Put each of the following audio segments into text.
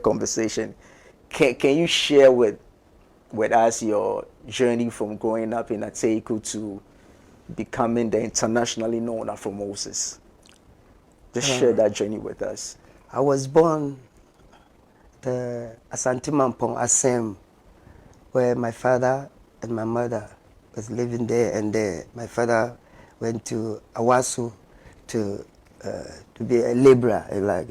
conversation. Can you share with us your journey from growing up in Ateku to becoming the internationally known AfroMoses? Just share that journey with us. I was born the Asante Mampong Asem, where my father and my mother was living there, and my father went to Awasu to be a laborer, like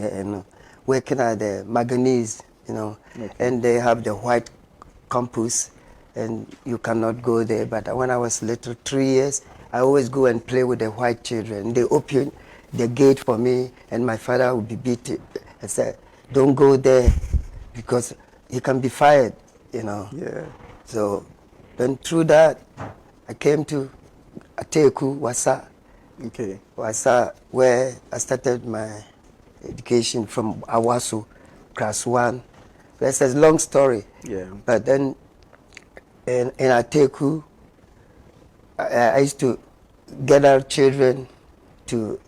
working at the manganese, okay. And they have the white campus, and you cannot go there. But when I was little, 3 years, I always go and play with the white children. They open the gate for me, and my father would be beaten. I said, "Don't go there, because he can be fired, Yeah. So then through that, I came to Ateku, Wasa. Okay. Wasa, where I started my education from Awasu, class 1. That's a long story. Yeah. But then in Ateku, I used to gather children to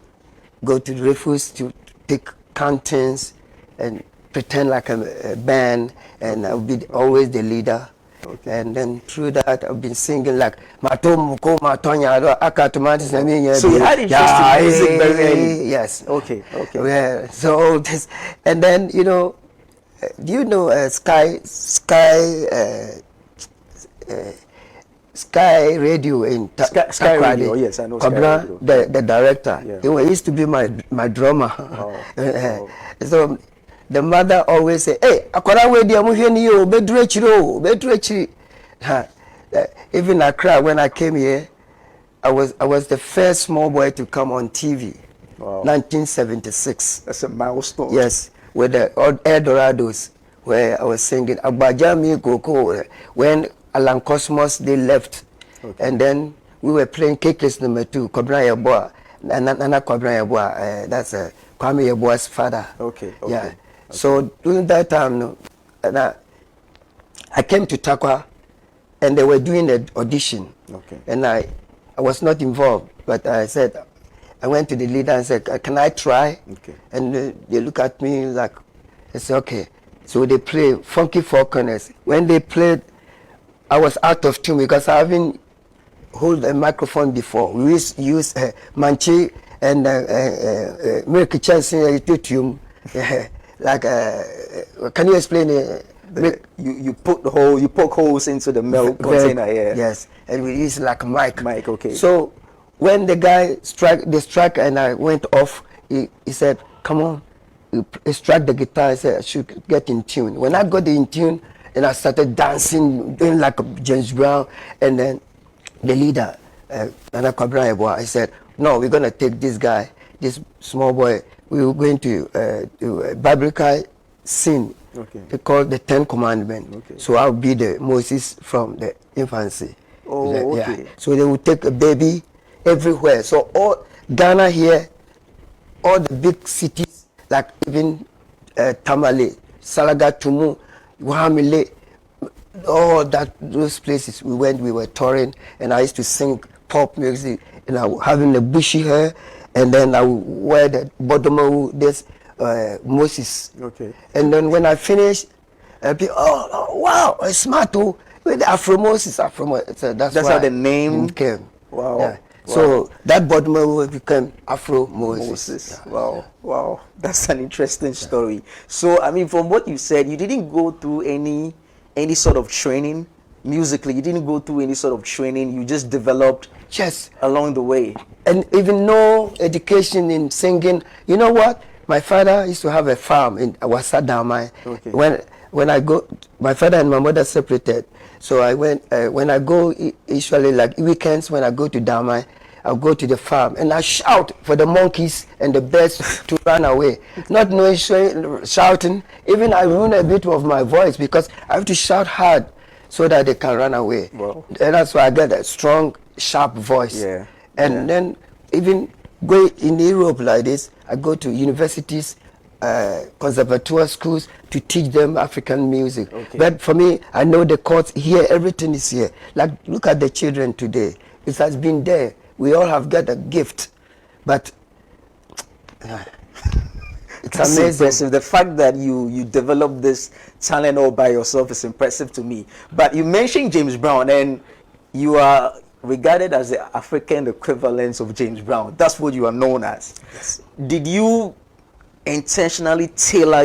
go to the refuge to take cantons and pretend like a band, and I would be always the leader. Okay. And then through that, I've been singing like Matom Muko Matonya Akatomatis. So you had interest in music very early? Yes. Okay. Yeah. So this, and then do you know Sky Radio in Sky Radio? Yes, I know Sky Radio. The director. Yeah. He used to be my drummer. Oh. So the mother always say, "Hey, akora we dia mu hwe ni o bedru achiri." Even Accra, when I came here, I was the first small boy to come on TV. Wow. 1976. That's a milestone. Yes, with the El Dorados, where I was singing Agbajami Koko when Alan Cosmos they left. Okay. And then we were playing Kekeless number 2, Kobra Yeboah, Nana Kobra Yeboah. That's Kwame Yeboah's father. Okay. Yeah. Okay. So during that time, I came to Takwa, and they were doing an audition. Okay. And I was not involved, but I said, I went to the leader and said, "Can I try?" Okay. And they look at me like, I said, "Okay." So they play Funky Four Corners. When they played, I was out of tune because I haven't hold a microphone before. We used to use Manchi and Milky Chance tune. Like, can you explain it? You poke holes into the milk container, yeah. Yes, and we use like a mic. Okay. So when the guy struck, and I went off, he said, "Come on," he struck the guitar. I said, "I should get in tune." When I got in tune, and I started dancing, doing like a James Brown, and then the leader, Nana Kobra Yeboah, I said, "No, we're gonna take this guy, this small boy. We were going to do a biblical scene." Okay. They call the 10 Commandments. Okay. So I'll be the Moses from the infancy. Oh, okay. Yeah. So they will take a baby everywhere. So all Ghana here, all the big cities, like even Tamale, Salaga, Tumu, Wahamile, all those places we went, we were touring, and I used to sing pop music, and I was having a bushy hair, and then I would wear the bottom this Moses. Okay. And then when I finished, people, oh wow, it's smart too. With the AfroMoses. So that's how the name came. Wow. Yeah. Wow. So that bottom became AfroMoses. Yeah. Wow. That's an interesting story. So I mean, from what you said, you didn't go through any sort of training musically. You didn't go through any sort of training. You just developed along the way. And even no education in singing. You know what? My father used to have a farm in Awasa Damai. Okay. When I go, my father and my mother separated. So I went, when I go, usually like weekends when I go to Damai, I'll go to the farm and I shout for the monkeys and the birds to run away. Not knowing shouting, even I ruin a bit of my voice because I have to shout hard so that they can run away. Wow. And that's why I get a strong, sharp voice. Yeah. And then even go in Europe like this, I go to universities, conservatoire schools to teach them African music. Okay. But for me, I know the chords here, everything is here. Like, look at the children today. It has been there. We all have got a gift, but That's amazing. impressive. The fact that you developed this talent all by yourself is impressive to me. But you mentioned James Brown, and you are regarded as the African equivalent of James Brown. That's what you are known as. Yes. Did you intentionally tailor